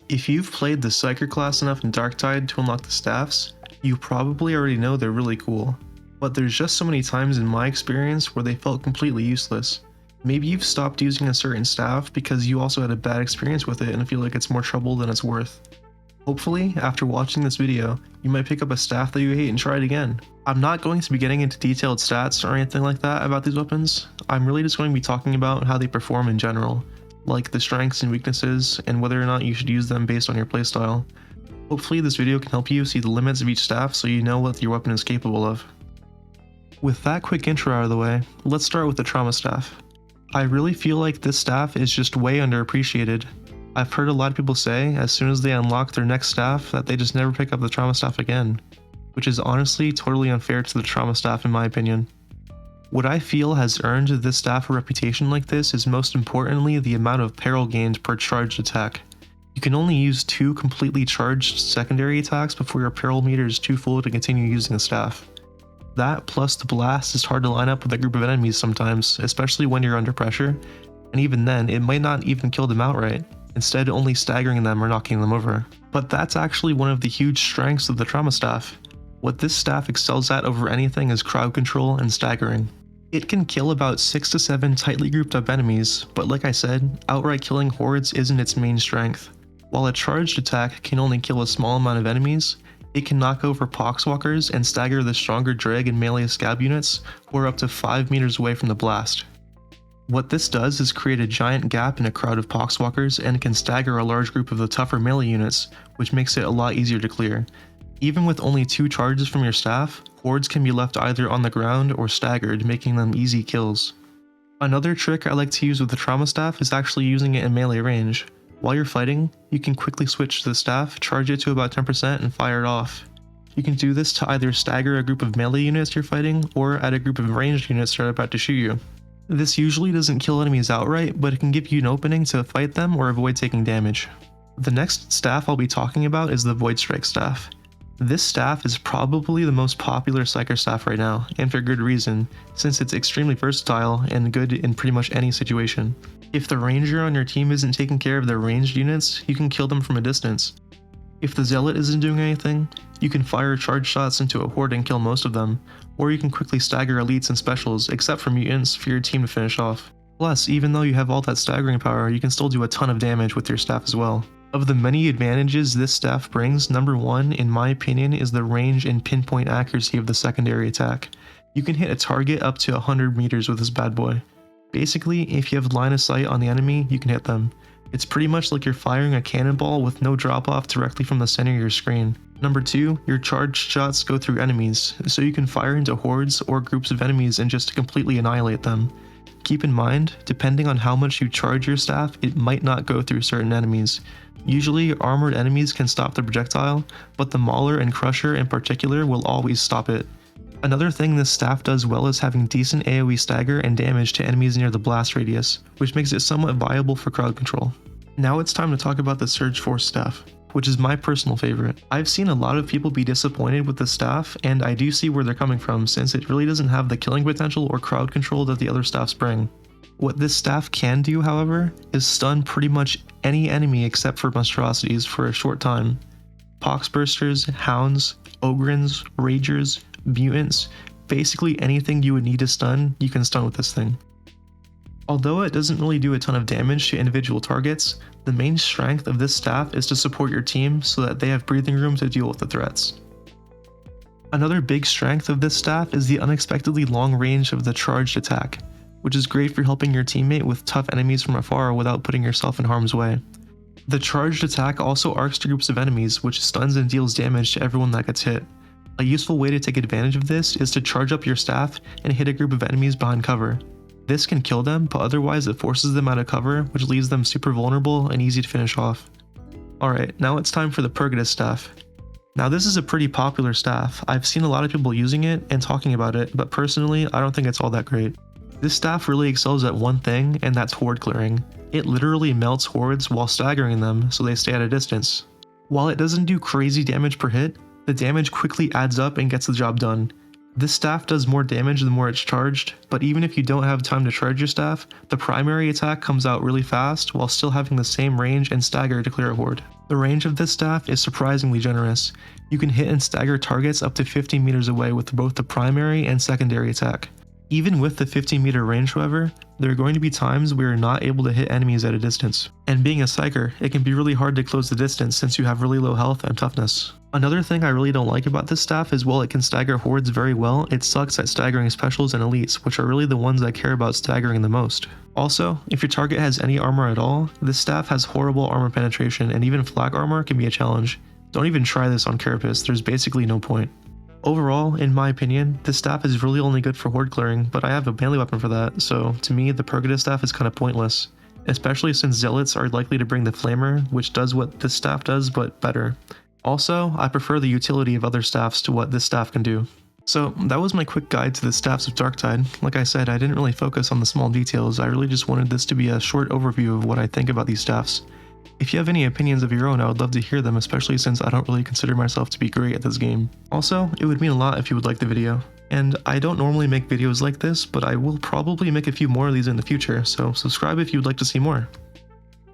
If you've played the Psyker class enough in Darktide to unlock the staffs, you probably already know they're really cool. But there's just so many times in my experience where they felt completely useless. Maybe you've stopped using a certain staff because you also had a bad experience with it and feel like it's more trouble than it's worth. Hopefully, after watching this video, you might pick up a staff that you hate and try it again. I'm not going to be getting into detailed stats or anything like that about these weapons. I'm really just going to be talking about how they perform in general, like the strengths and weaknesses, and whether or not you should use them based on your playstyle. Hopefully this video can help you see the limits of each staff so you know what your weapon is capable of. With that quick intro out of the way, let's start with the Trauma Staff. I really feel like this staff is just way underappreciated. I've heard a lot of people say as soon as they unlock their next staff that they just never pick up the Trauma Staff again, which is honestly totally unfair to the Trauma Staff in my opinion. What I feel has earned this staff a reputation like this is most importantly the amount of peril gained per charged attack. You can only use 2 completely charged secondary attacks before your peril meter is too full to continue using the staff. That plus the blast is hard to line up with a group of enemies sometimes, especially when you're under pressure, and even then it might not even kill them outright, instead only staggering them or knocking them over. But that's actually one of the huge strengths of the Trauma Staff. What this staff excels at over anything is crowd control and staggering. It can kill about 6 to 7 tightly grouped up enemies, but like I said, outright killing hordes isn't its main strength. While a charged attack can only kill a small amount of enemies, it can knock over poxwalkers and stagger the stronger drag and melee scab units who are up to 5 meters away from the blast. What this does is create a giant gap in a crowd of poxwalkers and can stagger a large group of the tougher melee units, which makes it a lot easier to clear. Even with only 2 charges from your staff, hordes can be left either on the ground or staggered, making them easy kills. Another trick I like to use with the Trauma Staff is actually using it in melee range. While you're fighting, you can quickly switch to the staff, charge it to about 10% and fire it off. You can do this to either stagger a group of melee units you're fighting or at a group of ranged units that are about to shoot you. This usually doesn't kill enemies outright, but it can give you an opening to fight them or avoid taking damage. The next staff I'll be talking about is the Voidstrike Staff. This staff is probably the most popular Psyker staff right now, and for good reason, since it's extremely versatile and good in pretty much any situation. If the ranger on your team isn't taking care of their ranged units, you can kill them from a distance. If the zealot isn't doing anything, you can fire charge shots into a horde and kill most of them, or you can quickly stagger elites and specials, except for mutants, for your team to finish off. Plus, even though you have all that staggering power, you can still do a ton of damage with your staff as well. Of the many advantages this staff brings, number 1, in my opinion, is the range and pinpoint accuracy of the secondary attack. You can hit a target up to 100 meters with this bad boy. Basically, if you have line of sight on the enemy, you can hit them. It's pretty much like you're firing a cannonball with no drop off directly from the center of your screen. Number 2, your charged shots go through enemies, so you can fire into hordes or groups of enemies and just completely annihilate them. Keep in mind, depending on how much you charge your staff, it might not go through certain enemies. Usually, armored enemies can stop the projectile, but the Mauler and Crusher in particular will always stop it. Another thing this staff does well is having decent AoE stagger and damage to enemies near the blast radius, which makes it somewhat viable for crowd control. Now it's time to talk about the Surge Force staff, which is my personal favorite. I've seen a lot of people be disappointed with the staff, and I do see where they're coming from since it really doesn't have the killing potential or crowd control that the other staffs bring. What this staff can do, however, is stun pretty much any enemy except for monstrosities for a short time. Poxbursters, hounds, ogrins, ragers, mutants, basically anything you would need to stun, you can stun with this thing. Although it doesn't really do a ton of damage to individual targets, the main strength of this staff is to support your team so that they have breathing room to deal with the threats. Another big strength of this staff is the unexpectedly long range of the charged attack, which is great for helping your teammate with tough enemies from afar without putting yourself in harm's way. The charged attack also arcs to groups of enemies, which stuns and deals damage to everyone that gets hit. A useful way to take advantage of this is to charge up your staff and hit a group of enemies behind cover. This can kill them, but otherwise it forces them out of cover, which leaves them super vulnerable and easy to finish off. Alright, now it's time for the Purgatus Staff. Now this is a pretty popular staff. I've seen a lot of people using it and talking about it, but personally I don't think it's all that great. This staff really excels at one thing, and that's horde clearing. It literally melts hordes while staggering them so they stay at a distance. While it doesn't do crazy damage per hit, the damage quickly adds up and gets the job done. This staff does more damage the more it's charged, but even if you don't have time to charge your staff, the primary attack comes out really fast while still having the same range and stagger to clear a horde. The range of this staff is surprisingly generous. You can hit and stagger targets up to 50 meters away with both the primary and secondary attack. Even with the 50 meter range however, there are going to be times where you're not able to hit enemies at a distance. And being a Psyker, it can be really hard to close the distance since you have really low health and toughness. Another thing I really don't like about this staff is while it can stagger hordes very well, it sucks at staggering specials and elites, which are really the ones I care about staggering the most. Also, if your target has any armor at all, this staff has horrible armor penetration and even flak armor can be a challenge. Don't even try this on Carapace, there's basically no point. Overall, in my opinion, this staff is really only good for horde clearing, but I have a melee weapon for that, so to me the Purgatus Staff is kind of pointless. Especially since Zealots are likely to bring the Flamer, which does what this staff does, but better. Also, I prefer the utility of other staffs to what this staff can do. So that was my quick guide to the staffs of Darktide. Like I said, I didn't really focus on the small details, I really just wanted this to be a short overview of what I think about these staffs. If you have any opinions of your own, I would love to hear them, especially since I don't really consider myself to be great at this game. Also, it would mean a lot if you would like the video. And I don't normally make videos like this, but I will probably make a few more of these in the future, so subscribe if you would like to see more.